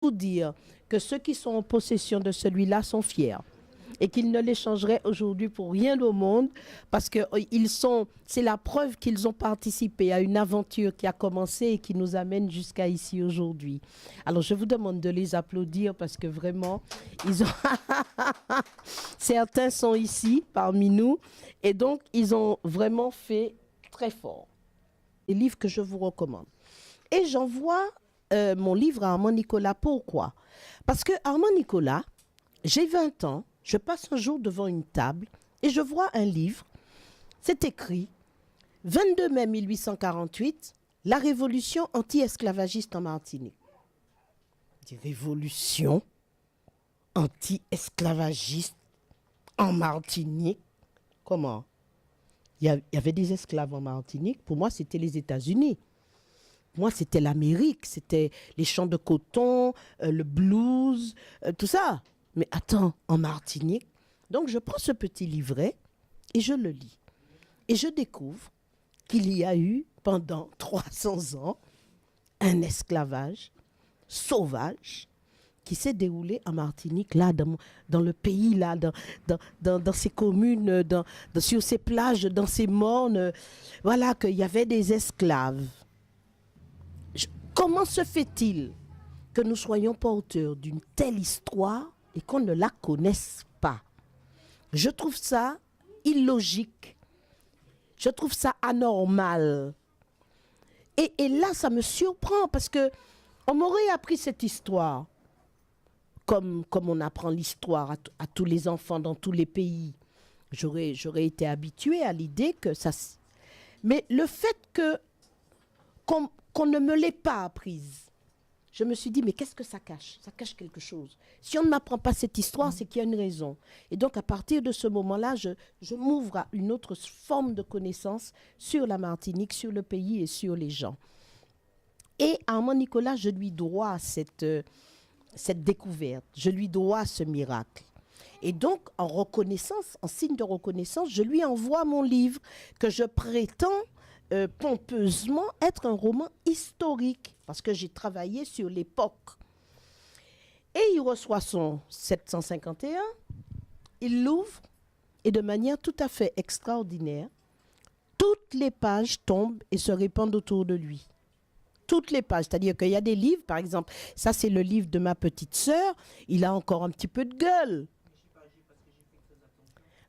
Vous dire que ceux qui sont en possession de celui-là sont fiers et qu'ils ne l'échangeraient aujourd'hui pour rien au monde parce que c'est la preuve qu'ils ont participé à une aventure qui a commencé et qui nous amène jusqu'à ici aujourd'hui. Alors je vous demande de les applaudir parce que vraiment, ils ont certains sont ici parmi nous et donc ils ont vraiment fait très fort. Les livres que je vous recommande. Et j'envoie mon livre à Armand Nicolas. Pourquoi? Parce que Armand Nicolas, j'ai 20 ans, je passe un jour devant une table et je vois un livre. C'est écrit 22 mai 1848, la révolution anti-esclavagiste en Martinique. Des révolutions anti-esclavagistes en Martinique. Comment? Il y avait des esclaves en Martinique. Pour moi, c'était les États-Unis. Moi, c'était l'Amérique, c'était les champs de coton, le blues, tout ça. Mais attends, en Martinique. Donc, je prends ce petit livret et je le lis. Et je découvre qu'il y a eu, pendant 300 ans, un esclavage sauvage qui s'est déroulé en Martinique, là, dans le pays, là, dans ces communes, sur ces plages, dans ces mornes. Voilà, qu'il y avait des esclaves. Comment se fait-il que nous soyons porteurs d'une telle histoire et qu'on ne la connaisse pas? Je trouve ça illogique. Je trouve ça anormal. Et là, ça me surprend parce que on m'aurait appris cette histoire comme on apprend l'histoire à tous les enfants dans tous les pays. J'aurais été habituée à l'idée que ça... Mais le fait qu'on ne me l'ait pas apprise, je me suis dit, mais qu'est-ce que ça cache? Ça cache quelque chose. Si on ne m'apprend pas cette histoire, c'est qu'il y a une raison. Et donc, à partir de ce moment-là, je m'ouvre à une autre forme de connaissance sur la Martinique, sur le pays et sur les gens. Et à Armand Nicolas, je lui dois cette découverte. Je lui dois ce miracle. Et donc, en reconnaissance, en signe de reconnaissance, je lui envoie mon livre que je prétends pompeusement être un roman historique, parce que j'ai travaillé sur l'époque. Et il reçoit son 751, il l'ouvre, et de manière tout à fait extraordinaire, toutes les pages tombent et se répandent autour de lui. Toutes les pages, c'est-à-dire qu'il y a des livres, par exemple, ça c'est le livre de ma petite sœur, il a encore un petit peu de gueule.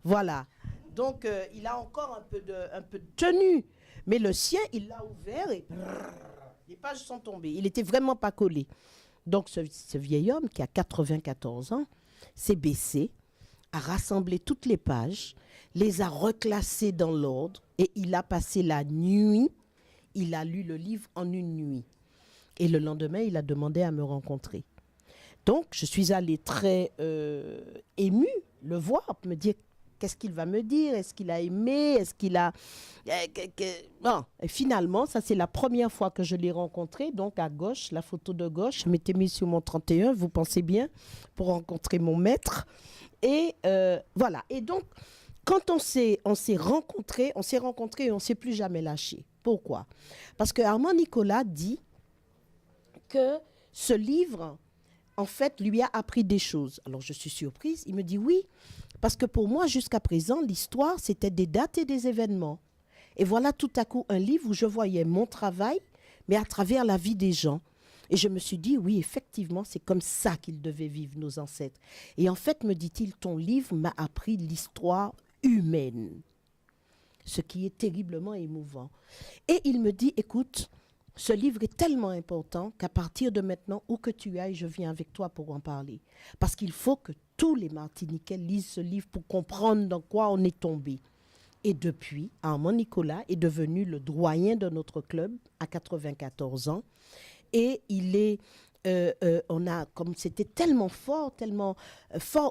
Voilà, donc il a encore un peu de tenue. Mais le sien, il l'a ouvert et les pages sont tombées. Il n'était vraiment pas collé. Donc ce vieil homme qui a 94 ans s'est baissé, a rassemblé toutes les pages, les a reclassées dans l'ordre et il a passé la nuit. Il a lu le livre en une nuit. Et le lendemain, il a demandé à me rencontrer. Donc je suis allée très émue le voir, me dire qu'est-ce qu'il va me dire, est-ce qu'il a aimé, est-ce qu'il a... Bon, et finalement, ça c'est la première fois que je l'ai rencontré, donc à gauche, la photo de gauche, je m'étais mise sur mon 31, vous pensez bien, pour rencontrer mon maître. Et voilà, et donc, quand on s'est rencontrés et on ne s'est plus jamais lâché. Pourquoi? Parce que Armand Nicolas dit que ce livre, en fait, lui a appris des choses. Alors je suis surprise, il me dit oui, parce que pour moi, jusqu'à présent, l'histoire, c'était des dates et des événements. Et voilà tout à coup un livre où je voyais mon travail, mais à travers la vie des gens. Et je me suis dit, oui, effectivement, c'est comme ça qu'ils devaient vivre, nos ancêtres. Et en fait, me dit-il, ton livre m'a appris l'histoire humaine, ce qui est terriblement émouvant. Et il me dit, écoute, ce livre est tellement important qu'à partir de maintenant, où que tu ailles, je viens avec toi pour en parler. Parce qu'il faut que tous les Martiniquais lisent ce livre pour comprendre dans quoi on est tombé. Et depuis, Armand Nicolas est devenu le doyen de notre club à 94 ans. Et il est, on a, comme c'était tellement fort,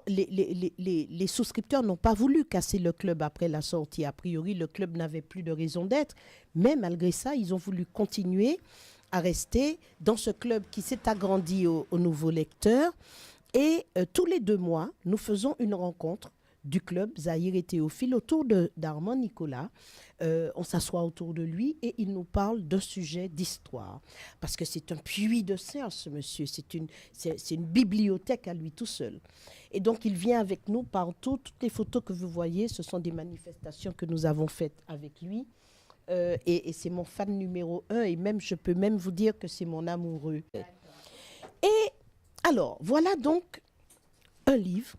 les souscripteurs n'ont pas voulu casser le club après la sortie. A priori, le club n'avait plus de raison d'être. Mais malgré ça, ils ont voulu continuer à rester dans ce club qui s'est agrandi aux nouveaux lecteurs. Et tous les 2 mois, nous faisons une rencontre du club, Zahir et Théophile, autour d'Armand Nicolas. On s'assoit autour de lui et il nous parle d'un sujet d'histoire. Parce que c'est un puits de science, ce monsieur. C'est une bibliothèque à lui tout seul. Et donc, il vient avec nous partout. Toutes les photos que vous voyez, ce sont des manifestations que nous avons faites avec lui. Et c'est mon fan numéro 1. Et même, je peux même vous dire que c'est mon amoureux. Et alors, voilà donc un livre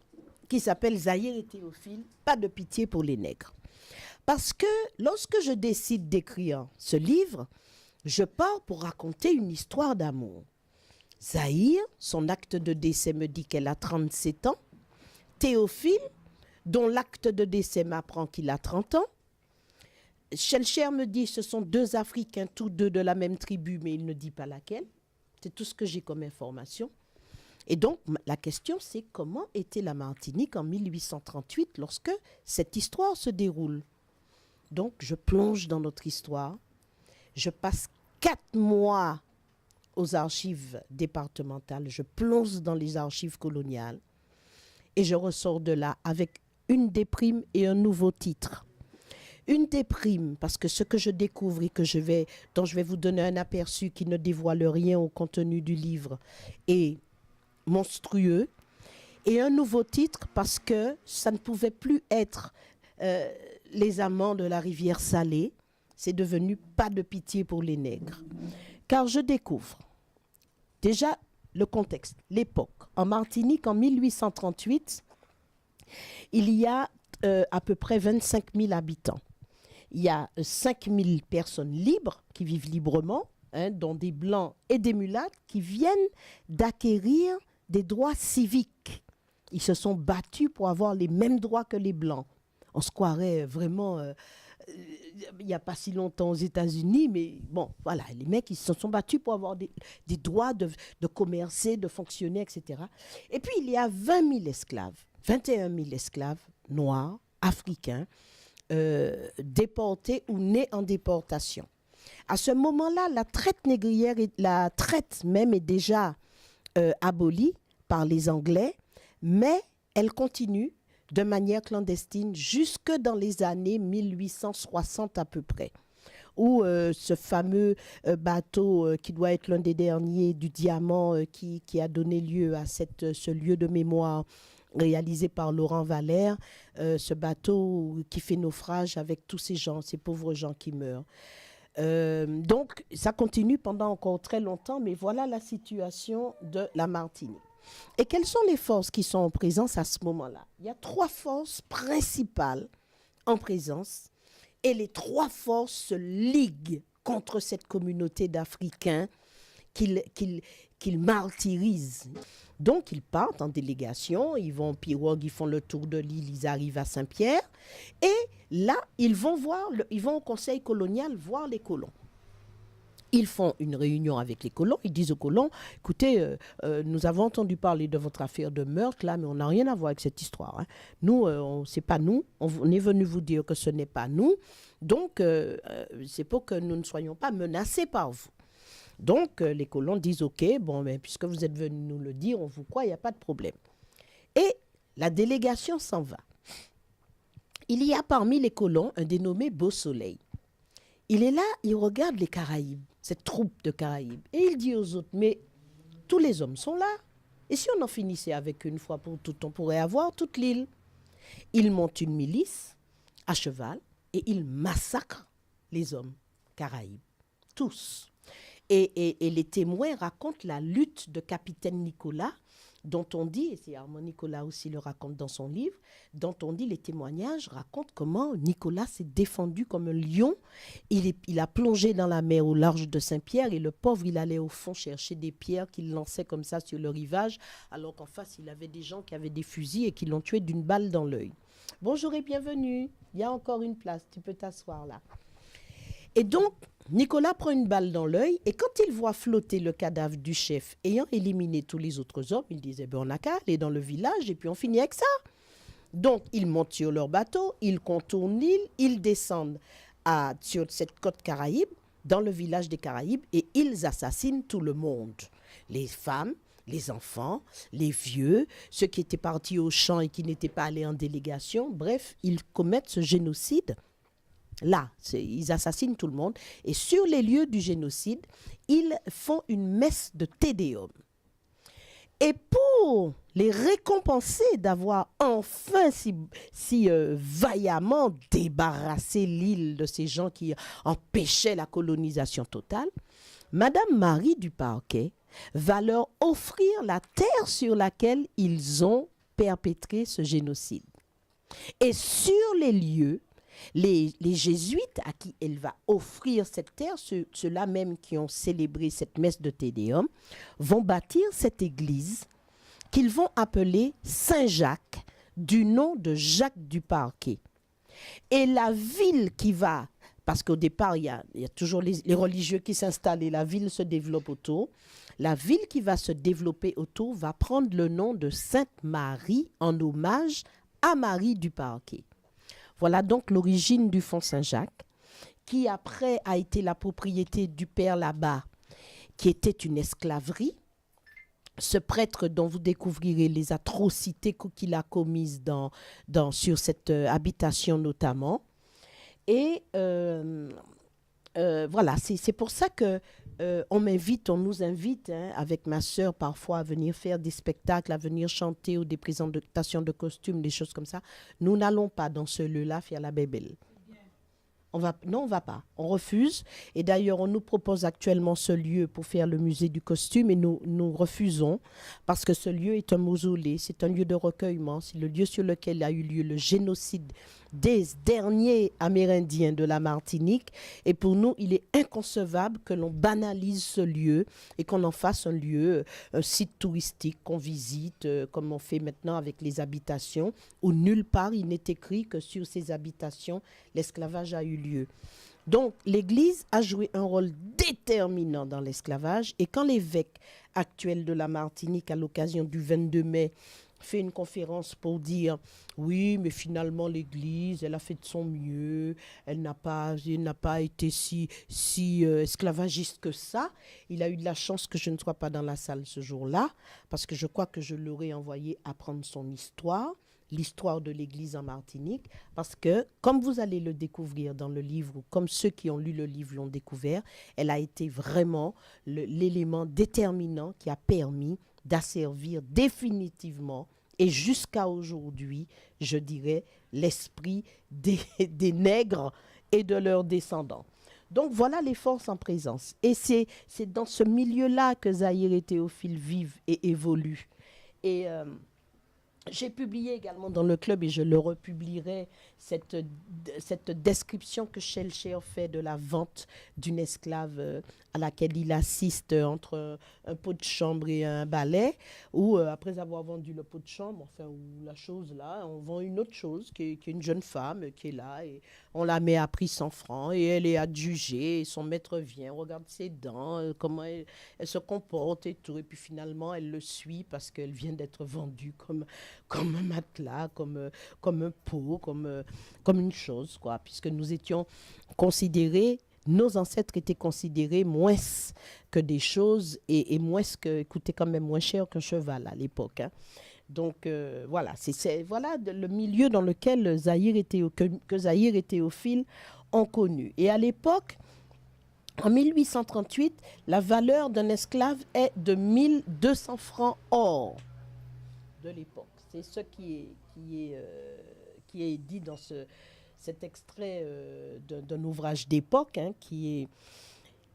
qui s'appelle Zahir et Théophile, pas de pitié pour les nègres. Parce que lorsque je décide d'écrire ce livre, je pars pour raconter une histoire d'amour. Zahir, son acte de décès me dit qu'elle a 37 ans. Théophile, dont l'acte de décès m'apprend qu'il a 30 ans. Shelcher me dit que ce sont 2 Africains, tous 2 de la même tribu, mais il ne dit pas laquelle. C'est tout ce que j'ai comme information. Et donc, la question, c'est comment était la Martinique en 1838 lorsque cette histoire se déroule. Donc, je plonge dans notre histoire. Je passe 4 mois aux archives départementales. Je plonge dans les archives coloniales. Et je ressors de là avec une déprime et un nouveau titre. Une déprime, parce que ce que je découvre et dont je vais vous donner un aperçu qui ne dévoile rien au contenu du livre est monstrueux. Et un nouveau titre, parce que ça ne pouvait plus être les amants de la rivière Salée. C'est devenu pas de pitié pour les nègres. Car je découvre déjà le contexte, l'époque. En Martinique, en 1838, il y a à peu près 25 000 habitants. Il y a 5 000 personnes libres qui vivent librement, dont des blancs et des mulattes qui viennent d'acquérir des droits civiques. Ils se sont battus pour avoir les mêmes droits que les blancs. On se croirait vraiment, il n'y a pas si longtemps aux États-Unis, mais bon, voilà, les mecs, ils se sont battus pour avoir des droits de commercer, de fonctionner, etc. Et puis, il y a 20 000 esclaves, 21 000 esclaves noirs, africains, déportés ou nés en déportation. À ce moment-là, la traite négrière, la traite même est déjà abolie par les Anglais, mais elle continue de manière clandestine jusque dans les années 1860 à peu près, où ce fameux bateau qui doit être l'un des derniers du diamant qui a donné lieu à ce lieu de mémoire réalisé par Laurent Valère, ce bateau qui fait naufrage avec tous ces gens, ces pauvres gens qui meurent. Donc, ça continue pendant encore très longtemps, mais voilà la situation de la Martinique. Et quelles sont les forces qui sont en présence à ce moment-là? Il y a 3 forces principales en présence, et les 3 forces se liguent contre cette communauté d'Africains qu'ils martyrisent. Donc, ils partent en délégation, ils vont en pirogue, ils font le tour de l'île, ils arrivent à Saint-Pierre. Et là, ils vont au conseil colonial voir les colons. Ils font une réunion avec les colons, ils disent aux colons, écoutez, nous avons entendu parler de votre affaire de meurtre, là, mais on n'a rien à voir avec cette histoire. Hein. Nous, c'est pas nous, on est venu vous dire que ce n'est pas nous, donc c'est pour que nous ne soyons pas menacés par vous. Donc, les colons disent, OK, bon, mais puisque vous êtes venus nous le dire, on vous croit, il n'y a pas de problème. Et la délégation s'en va. Il y a parmi les colons un dénommé Beau Soleil. Il est là, il regarde les Caraïbes, cette troupe de Caraïbes, et il dit aux autres, mais tous les hommes sont là. Et si on en finissait avec une fois pour toutes, on pourrait avoir toute l'île. Il monte une milice à cheval et il massacre les hommes Caraïbes, tous. Et les témoins racontent la lutte de capitaine Nicolas, dont on dit, et c'est Armand Nicolas aussi le raconte dans son livre, dont on dit, les témoignages racontent comment Nicolas s'est défendu comme un lion. Il a plongé dans la mer au large de Saint-Pierre et le pauvre, il allait au fond chercher des pierres qu'il lançait comme ça sur le rivage, alors qu'en face, il avait des gens qui avaient des fusils et qui l'ont tué d'une balle dans l'œil. Bonjour et bienvenue, il y a encore une place, tu peux t'asseoir là. Et donc, Nicolas prend une balle dans l'œil et quand il voit flotter le cadavre du chef ayant éliminé tous les autres hommes, il disait, on n'a qu'à aller dans le village et puis on finit avec ça. Donc, ils montent sur leur bateau, ils contournent l'île, ils descendent sur cette côte Caraïbe, dans le village des Caraïbes, et ils assassinent tout le monde. Les femmes, les enfants, les vieux, ceux qui étaient partis au champ et qui n'étaient pas allés en délégation. Bref, ils commettent ce génocide. Là, ils assassinent tout le monde. Et sur les lieux du génocide, ils font une messe de Tédéum. Et pour les récompenser d'avoir enfin si vaillamment débarrassé l'île de ces gens qui empêchaient la colonisation totale, Madame Marie du Parquet va leur offrir la terre sur laquelle ils ont perpétré ce génocide. Et sur les lieux, les jésuites à qui elle va offrir cette terre, ceux-là même qui ont célébré cette messe de Tédéum, vont bâtir cette église qu'ils vont appeler Saint-Jacques, du nom de Jacques du Parquet. Et la ville qui va, parce qu'au départ, il y a toujours les religieux qui s'installent et la ville se développe autour, la ville qui va se développer autour va prendre le nom de Sainte-Marie en hommage à Marie du Parquet. Voilà donc l'origine du Font Saint-Jacques, qui après a été la propriété du père là-bas, qui était une esclaverie. Ce prêtre dont vous découvrirez les atrocités qu'il a commises sur cette habitation notamment. Et voilà, c'est pour ça que on nous invite avec ma sœur parfois à venir faire des spectacles, à venir chanter ou des présentations de costumes, des choses comme ça. Nous n'allons pas dans ce lieu-là faire la bébelle. Non, on ne va pas. On refuse. Et d'ailleurs, on nous propose actuellement ce lieu pour faire le musée du costume et nous refusons parce que ce lieu est un mausolée, c'est un lieu de recueillement, c'est le lieu sur lequel a eu lieu le génocide des derniers Amérindiens de la Martinique. Et pour nous, il est inconcevable que l'on banalise ce lieu et qu'on en fasse un lieu, un site touristique qu'on visite, comme on fait maintenant avec les habitations, où nulle part il n'est écrit que sur ces habitations, l'esclavage a eu lieu. Donc, l'Église a joué un rôle déterminant dans l'esclavage. Et quand l'évêque actuel de la Martinique, à l'occasion du 22 mai, fait une conférence pour dire oui, mais finalement l'Église, elle a fait de son mieux, elle n'a pas été si esclavagiste que ça. Il a eu de la chance que je ne sois pas dans la salle ce jour-là, parce que je crois que je l'aurais envoyé apprendre son histoire, l'histoire de l'Église en Martinique, parce que, comme vous allez le découvrir dans le livre, ou comme ceux qui ont lu le livre l'ont découvert, elle a été vraiment l'élément déterminant qui a permis d'asservir définitivement et jusqu'à aujourd'hui, je dirais, l'esprit des nègres et de leurs descendants. Donc voilà les forces en présence. Et c'est dans ce milieu-là que Zahir et Théophile vivent et évoluent. Et j'ai publié également dans le club, et je le republierai, cette description que Schellcher fait de la vente d'une esclave à laquelle il assiste entre un pot de chambre et un balai, où après avoir vendu le pot de chambre, enfin, ou la chose là, on vend une autre chose, qui est une jeune femme qui est là, et on la met à prix 100 francs, et elle est adjugée, et son maître vient, regarde ses dents, comment elle se comporte et tout, et puis finalement, elle le suit parce qu'elle vient d'être vendue comme un matelas, comme un pot, comme une chose, quoi, puisque nous étions considérés, nos ancêtres étaient considérés moins que des choses et coûtaient quand même moins cher qu'un cheval à l'époque. Donc voilà, voilà le milieu dans lequel que Zahir et Théophile ont connu. Et à l'époque, en 1838, la valeur d'un esclave est de 1200 francs or de l'époque. C'est ce qui est dit dans cet extrait d'un ouvrage d'époque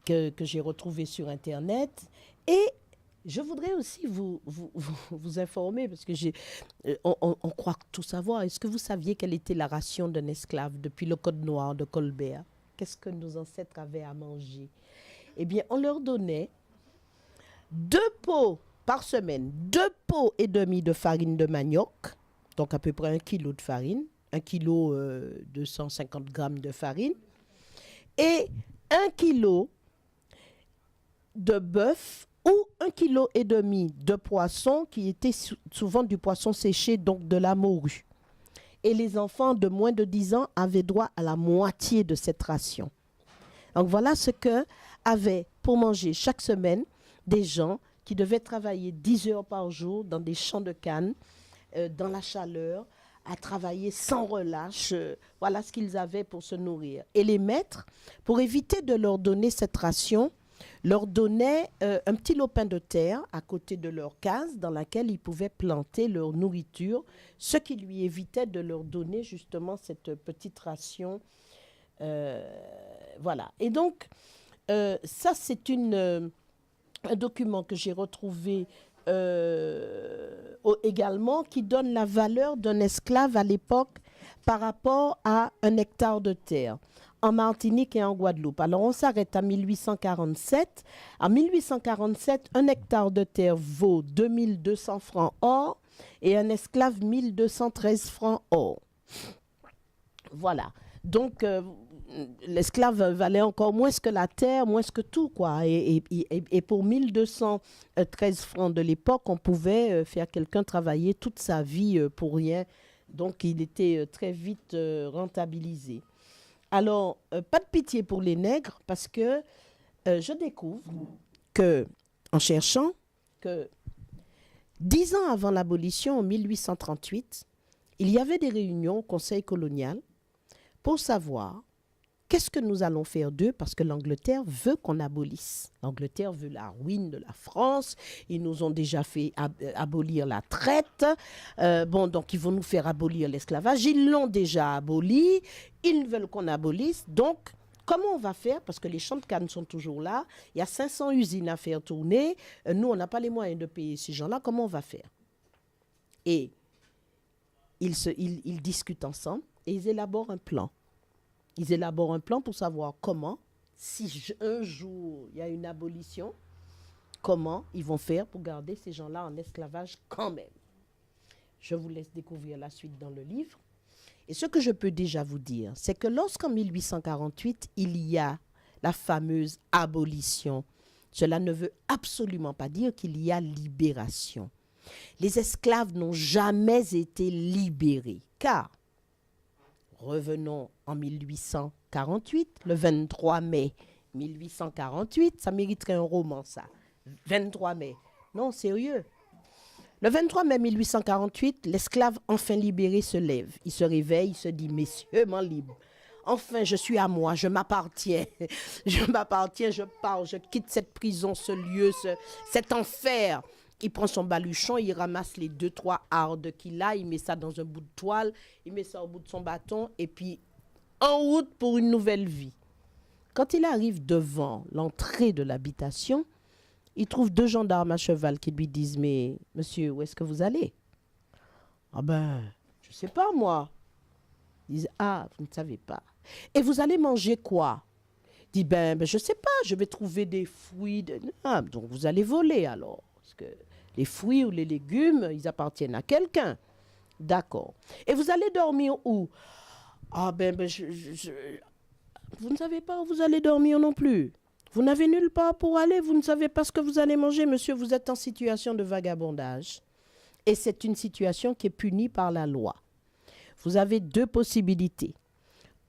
que j'ai retrouvé sur Internet. Et je voudrais aussi vous informer, parce que on croit tout savoir. Est-ce que vous saviez quelle était la ration d'un esclave depuis le Code noir de Colbert? Qu'est-ce que nos ancêtres avaient à manger? Eh bien, on leur donnait 2 pots par semaine, 2 pots et demi de farine de manioc, donc à peu près 1 kilo de farine, 1 kilo 250 grammes de farine, et 1 kilo de bœuf ou 1 kilo et demi de poisson, qui était souvent du poisson séché, donc de la morue. Et les enfants de moins de 10 ans avaient droit à la moitié de cette ration. Donc voilà ce que avaient pour manger chaque semaine des gens qui devaient travailler 10 heures par jour dans des champs de canne, dans la chaleur, à travailler sans relâche. Voilà ce qu'ils avaient pour se nourrir. Et les maîtres, pour éviter de leur donner cette ration, leur donnaient un petit lopin de terre à côté de leur case dans laquelle ils pouvaient planter leur nourriture, ce qui lui évitait de leur donner justement cette petite ration. Voilà. Et donc, ça, c'est un document que j'ai retrouvé également qui donne la valeur d'un esclave à l'époque par rapport à un hectare de terre en Martinique et en Guadeloupe. Alors, on s'arrête à 1847. En 1847, un hectare de terre vaut 2200 francs or et un esclave 1213 francs or. Voilà. Donc, l'esclave valait encore moins que la terre, moins que tout, quoi. Et pour 1213 francs de l'époque, on pouvait faire quelqu'un travailler toute sa vie pour rien. Donc, il était très vite rentabilisé. Alors, pas de pitié pour les nègres, parce que je découvre que, en cherchant, que 10 ans avant l'abolition, en 1838, il y avait des réunions au Conseil colonial pour savoir qu'est-ce que nous allons faire d'eux, parce que l'Angleterre veut qu'on abolisse. L'Angleterre veut la ruine de la France. Ils nous ont déjà fait abolir la traite. Donc ils vont nous faire abolir l'esclavage. Ils l'ont déjà aboli. Ils veulent qu'on abolisse. Donc, comment on va faire? Parce que les champs de canne sont toujours là. Il y a 500 usines à faire tourner. Nous, on n'a pas les moyens de payer ces gens-là. Comment on va faire? Et ils discutent ensemble et ils élaborent un plan. Ils élaborent un plan pour savoir comment, si un jour il y a une abolition, comment ils vont faire pour garder ces gens-là en esclavage quand même. Je vous laisse découvrir la suite dans le livre. Et ce que je peux déjà vous dire, c'est que lorsqu'en 1848, il y a la fameuse abolition, cela ne veut absolument pas dire qu'il y a libération. Les esclaves n'ont jamais été libérés, car revenons en 1848, le 23 mai 1848, ça mériterait un roman, ça. 23 mai. Non, sérieux. Le 23 mai 1848, l'esclave enfin libéré se lève. Il se réveille, il se dit, messieurs, m'en libre. Enfin, je suis à moi, je m'appartiens. Je m'appartiens, je pars, je quitte cette prison, ce lieu, cet enfer. Il prend son baluchon, il ramasse les 2-3 hardes qu'il a, il met ça dans un bout de toile, il met ça au bout de son bâton, et puis en route pour une nouvelle vie. Quand il arrive devant l'entrée de l'habitation, il trouve 2 gendarmes à cheval qui lui disent, mais monsieur, où est-ce que vous allez? Ah ben, je ne sais pas moi. Ils disent, ah, vous ne savez pas. Et vous allez manger quoi? Il dit, ben je ne sais pas, je vais trouver des fruits. Ah, donc vous allez voler alors. Parce que les fruits ou les légumes, ils appartiennent à quelqu'un. D'accord. Et vous allez dormir où? Ah ben vous ne savez pas où vous allez dormir non plus. Vous n'avez nulle part pour aller, vous ne savez pas ce que vous allez manger, monsieur, vous êtes en situation de vagabondage. Et c'est une situation qui est punie par la loi. Vous avez 2 possibilités.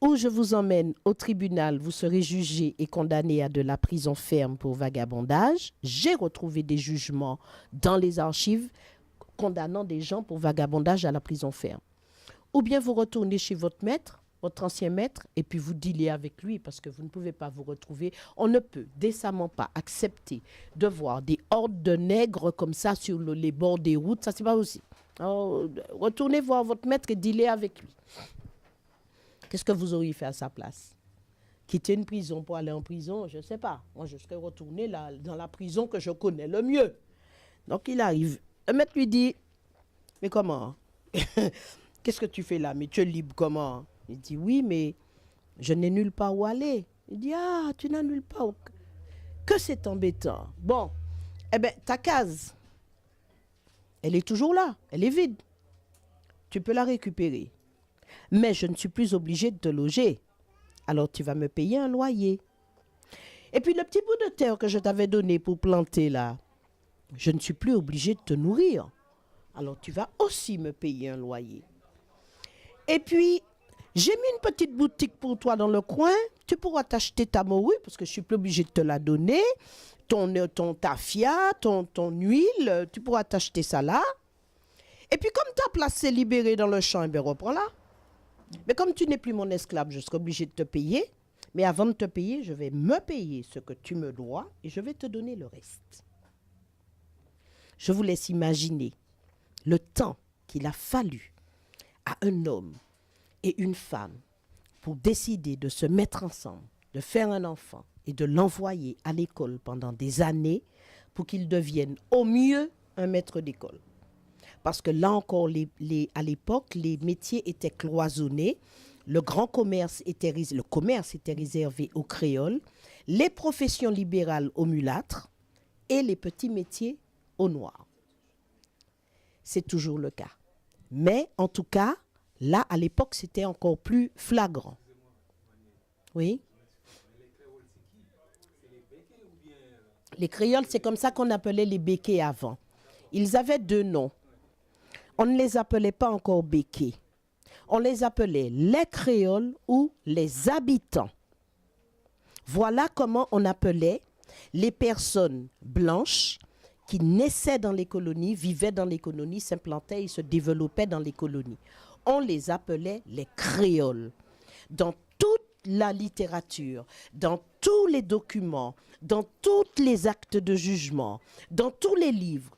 Ou je vous emmène au tribunal, vous serez jugé et condamné à de la prison ferme pour vagabondage. J'ai retrouvé des jugements dans les archives condamnant des gens pour vagabondage à la prison ferme. Ou bien vous retournez chez votre maître, votre ancien maître, et puis vous dealez avec lui parce que vous ne pouvez pas vous retrouver. On ne peut décemment pas accepter de voir des hordes de nègres comme ça sur les bords des routes. Ça, c'est pas possible. Alors, retournez voir votre maître et dealez avec lui. Qu'est-ce que vous auriez fait à sa place? Quitter une prison pour aller en prison? Je ne sais pas. Moi, je serais retourné dans la prison que je connais le mieux. Donc, il arrive. Le maître lui dit, mais comment? Qu'est-ce que tu fais là? Mais tu es libre comment? Il dit, oui, mais je n'ai nulle part où aller. Il dit, ah, tu n'as nulle part où... Que c'est embêtant. Bon, eh bien, ta case, elle est toujours là. Elle est vide. Tu peux la récupérer. Mais je ne suis plus obligé de te loger. Alors tu vas me payer un loyer. Et puis le petit bout de terre que je t'avais donné pour planter là, je ne suis plus obligé de te nourrir. Alors tu vas aussi me payer un loyer. Et puis J'ai mis une petite boutique pour toi dans le coin. Tu pourras t'acheter ta morue parce que je suis plus obligée de te la donner. Ton tafia, ton huile, tu pourras t'acheter ça là. Et puis comme ta place est libérée dans le champ, eh bien reprends-la. Mais comme tu n'es plus mon esclave, je serai obligée de te payer. Mais avant de te payer, je vais me payer ce que tu me dois et je vais te donner le reste. Je vous laisse imaginer le temps qu'il a fallu à un homme et une femme pour décider de se mettre ensemble, de faire un enfant et de l'envoyer à l'école pendant des années pour qu'il devienne au mieux un maître d'école. Parce que là encore, à l'époque, les métiers étaient cloisonnés, le commerce était réservé aux créoles, les professions libérales aux mulâtres et les petits métiers aux noirs. C'est toujours le cas. Mais en tout cas, là, à l'époque, c'était encore plus flagrant. Oui. Les créoles, c'est comme ça qu'on appelait les békés avant. Ils avaient 2 noms. On ne les appelait pas encore békés. On les appelait les créoles ou les habitants. Voilà comment on appelait les personnes blanches qui naissaient dans les colonies, vivaient dans les colonies, s'implantaient et se développaient dans les colonies. On les appelait les créoles. Dans toute la littérature, dans tous les documents, dans tous les actes de jugement, dans tous les livres,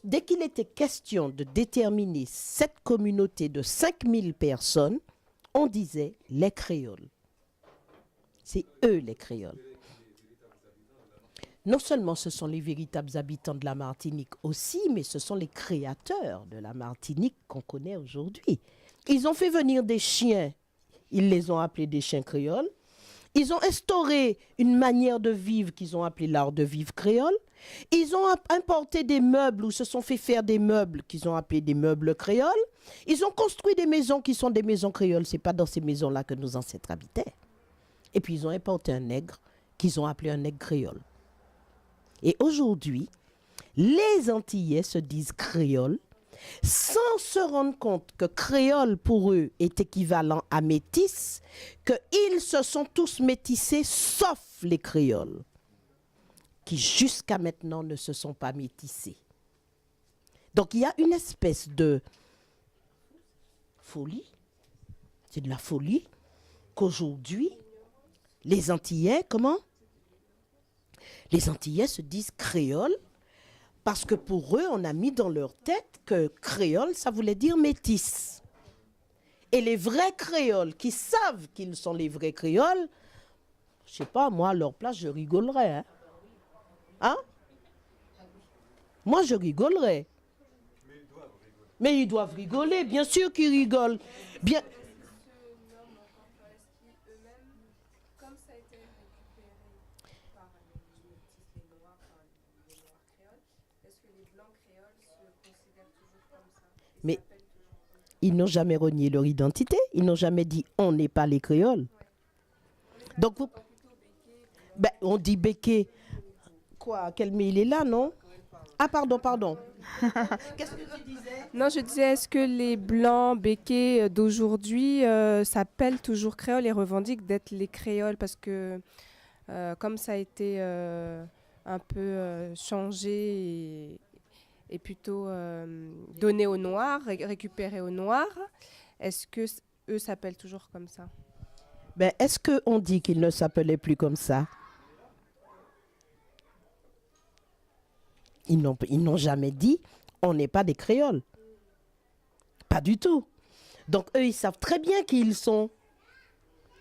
dès qu'il était question de déterminer cette communauté de 5000 personnes, on disait les créoles. C'est eux les créoles. Non seulement ce sont les véritables habitants de la Martinique aussi, mais ce sont les créateurs de la Martinique qu'on connaît aujourd'hui. Ils ont fait venir des chiens, ils les ont appelés des chiens créoles. Ils ont instauré une manière de vivre qu'ils ont appelé l'art de vivre créole. Ils ont importé des meubles ou se sont fait faire des meubles qu'ils ont appelés des meubles créoles. Ils ont construit des maisons qui sont des maisons créoles. Ce n'est pas dans ces maisons-là que nos ancêtres habitaient. Et puis ils ont importé un nègre qu'ils ont appelé un nègre créole. Et aujourd'hui, les Antillais se disent créoles sans se rendre compte que créole pour eux est équivalent à métis, qu'ils se sont tous métissés sauf les créoles, qui jusqu'à maintenant ne se sont pas métissés. Donc il y a une espèce de folie, c'est de la folie, qu'aujourd'hui, les Antillais, comment ? Les Antillais se disent créoles, parce que pour eux, on a mis dans leur tête que créole, ça voulait dire métis. Et les vrais créoles qui savent qu'ils sont les vrais créoles, je sais pas, moi, à leur place, je rigolerais. Hein? Hein? Moi, je rigolerais. Mais ils doivent rigoler, bien sûr qu'ils rigolent. Bien... Mais ils n'ont jamais renié leur identité. Ils n'ont jamais dit on n'est pas les créoles. Donc, on dit béké. Quoi? Quel mais il est là, non? Ah, pardon. Qu'est-ce que tu disais? Non, je disais, est-ce que les blancs békés d'aujourd'hui s'appellent toujours créoles et revendiquent d'être les créoles? Parce que comme ça a été un peu changé et plutôt donné aux Noirs, récupéré aux Noirs, est-ce que eux s'appellent toujours comme ça? Est-ce qu'on dit qu'ils ne s'appelaient plus comme ça? Ils n'ont jamais dit on n'est pas des créoles. Pas du tout. Donc eux, ils savent très bien qui ils sont.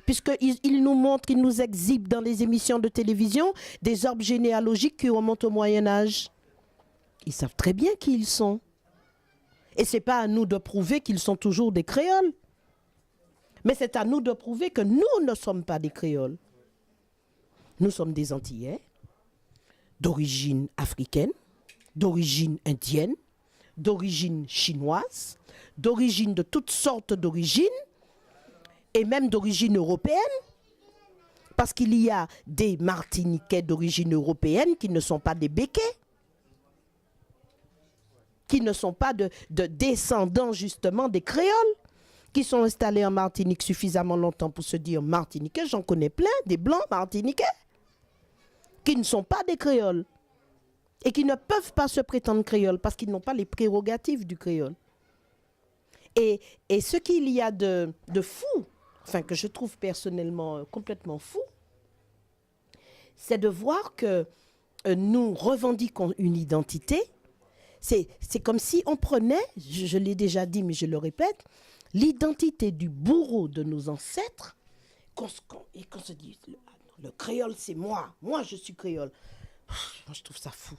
Puisqu'ils nous montrent, ils nous exhibent dans les émissions de télévision des arbres généalogiques qui remontent au Moyen-Âge. Ils savent très bien qui ils sont. Et ce n'est pas à nous de prouver qu'ils sont toujours des créoles. Mais c'est à nous de prouver que nous ne sommes pas des créoles. Nous sommes des Antillais, d'origine africaine, d'origine indienne, d'origine chinoise, d'origine de toutes sortes d'origines, et même d'origine européenne, parce qu'il y a des Martiniquais d'origine européenne qui ne sont pas des békés, qui ne sont pas de descendants justement des créoles, qui sont installés en Martinique suffisamment longtemps pour se dire martiniquais. J'en connais plein, des blancs martiniquais, qui ne sont pas des créoles et qui ne peuvent pas se prétendre créoles parce qu'ils n'ont pas les prérogatives du créole. Et ce qu'il y a de fou, enfin que je trouve personnellement complètement fou, c'est de voir que nous revendiquons une identité. C'est comme si on prenait, je l'ai déjà dit mais je le répète, l'identité du bourreau de nos ancêtres et qu'on se dit, le créole c'est moi je suis créole. Moi je trouve ça fou.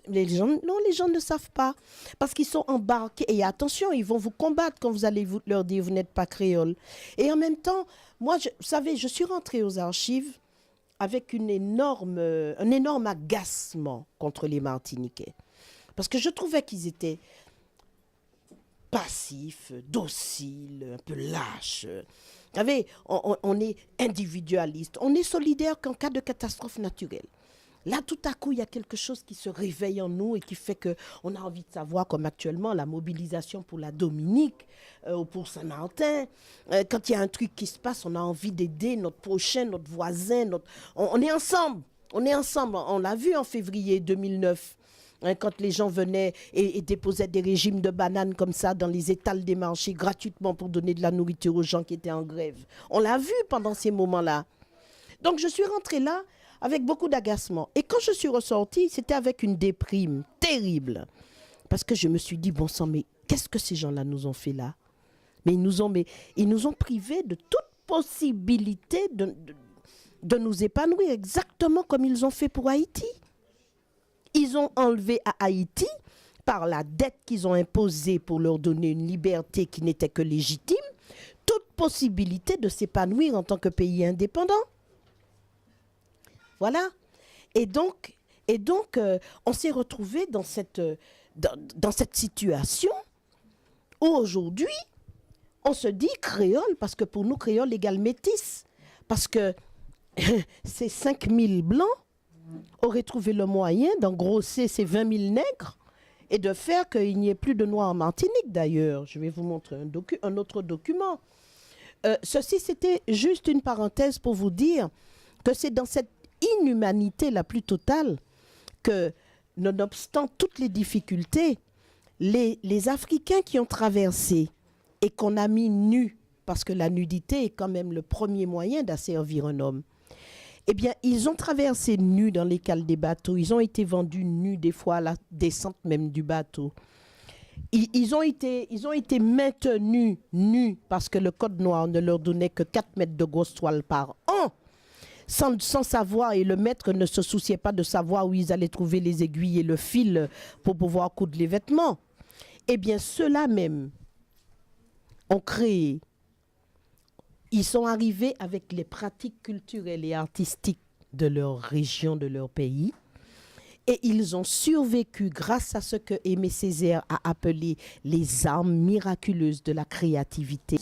Les gens ne savent pas parce qu'ils sont embarqués et attention, ils vont vous combattre quand vous allez leur dire vous n'êtes pas créole. Et en même temps, moi, vous savez, je suis rentrée aux archives avec un énorme agacement contre les Martiniquais parce que je trouvais qu'ils étaient passifs, dociles, un peu lâches. Vous savez, on est individualiste, on est solidaire qu'en cas de catastrophe naturelle. Là, tout à coup, il y a quelque chose qui se réveille en nous et qui fait qu'on a envie de savoir, comme actuellement, la mobilisation pour la Dominique ou pour Saint-Martin. Quand il y a un truc qui se passe, on a envie d'aider notre prochain, notre voisin. On est ensemble. On est ensemble. On l'a vu en février 2009. Quand les gens venaient et déposaient des régimes de bananes comme ça dans les étals des marchés gratuitement pour donner de la nourriture aux gens qui étaient en grève. On l'a vu pendant ces moments-là. Donc, je suis rentrée là avec beaucoup d'agacement. Et quand je suis ressortie, c'était avec une déprime terrible. Parce que je me suis dit, bon sang, mais qu'est-ce que ces gens-là nous ont fait là? Mais ils nous ont privés de toute possibilité de nous épanouir, exactement comme ils ont fait pour Haïti. Ils ont enlevé à Haïti, par la dette qu'ils ont imposée pour leur donner une liberté qui n'était que légitime, toute possibilité de s'épanouir en tant que pays indépendant. Voilà. Et donc on s'est retrouvé dans cette situation où aujourd'hui, on se dit créole, parce que pour nous, créole égale métis. Parce que ces 5000 blancs auraient trouvé le moyen d'engrosser ces 20 000 nègres et de faire qu'il n'y ait plus de noirs en Martinique, d'ailleurs. Je vais vous montrer un autre document. Ceci, c'était juste une parenthèse pour vous dire que c'est dans cette inhumanité la plus totale que, nonobstant toutes les difficultés, les Africains qui ont traversé et qu'on a mis nus, parce que la nudité est quand même le premier moyen d'asservir un homme, eh bien, ils ont traversé nus dans les cales des bateaux, ils ont été vendus nus des fois à la descente même du bateau. Ils ont été maintenus nus parce que le code noir ne leur donnait que 4 mètres de grosse toile par an. Sans savoir, et le maître ne se souciait pas de savoir où ils allaient trouver les aiguilles et le fil pour pouvoir coudre les vêtements. Eh bien, ceux-là même ont créé, ils sont arrivés avec les pratiques culturelles et artistiques de leur région, de leur pays, et ils ont survécu grâce à ce que Aimé Césaire a appelé les armes miraculeuses de la créativité.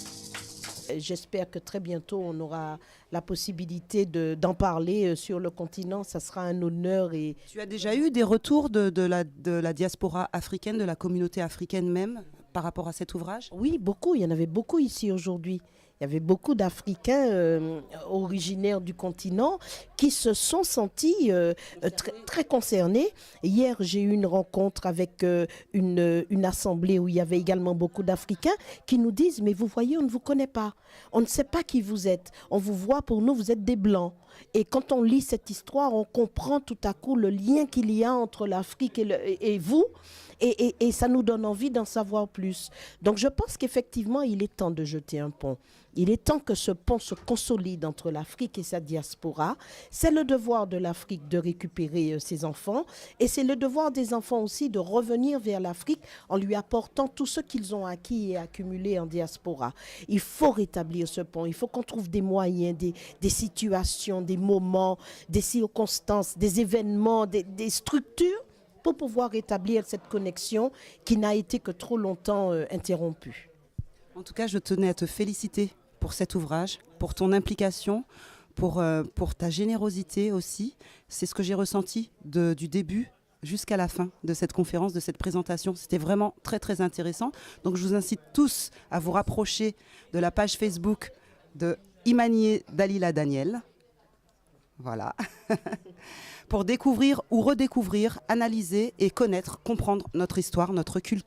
J'espère que très bientôt, on aura la possibilité d'en parler sur le continent. Ça sera un honneur. Et tu as déjà eu des retours de la diaspora africaine, de la communauté africaine même, par rapport à cet ouvrage? Oui, beaucoup. Il y en avait beaucoup ici aujourd'hui. Il y avait beaucoup d'Africains originaires du continent qui se sont sentis très concernés. Hier, j'ai eu une rencontre avec une assemblée où il y avait également beaucoup d'Africains qui nous disent « Mais vous voyez, on ne vous connaît pas. On ne sait pas qui vous êtes. On vous voit, pour nous, vous êtes des Blancs. » Et quand on lit cette histoire, on comprend tout à coup le lien qu'il y a entre l'Afrique et vous. Et ça nous donne envie d'en savoir plus. Donc je pense qu'effectivement, il est temps de jeter un pont. Il est temps que ce pont se consolide entre l'Afrique et sa diaspora. C'est le devoir de l'Afrique de récupérer ses enfants. Et c'est le devoir des enfants aussi de revenir vers l'Afrique en lui apportant tout ce qu'ils ont acquis et accumulé en diaspora. Il faut rétablir ce pont. Il faut qu'on trouve des moyens, des situations, des moments, des circonstances, des événements, des structures pour pouvoir rétablir cette connexion qui n'a été que trop longtemps interrompue. En tout cas, je tenais à te féliciter pour cet ouvrage, pour ton implication, pour ta générosité aussi. C'est ce que j'ai ressenti du début jusqu'à la fin de cette conférence, de cette présentation. C'était vraiment très très intéressant. Donc je vous incite tous à vous rapprocher de la page Facebook de Imanie Dalila Daniel. Voilà. Pour découvrir ou redécouvrir, analyser et connaître, comprendre notre histoire, notre culture.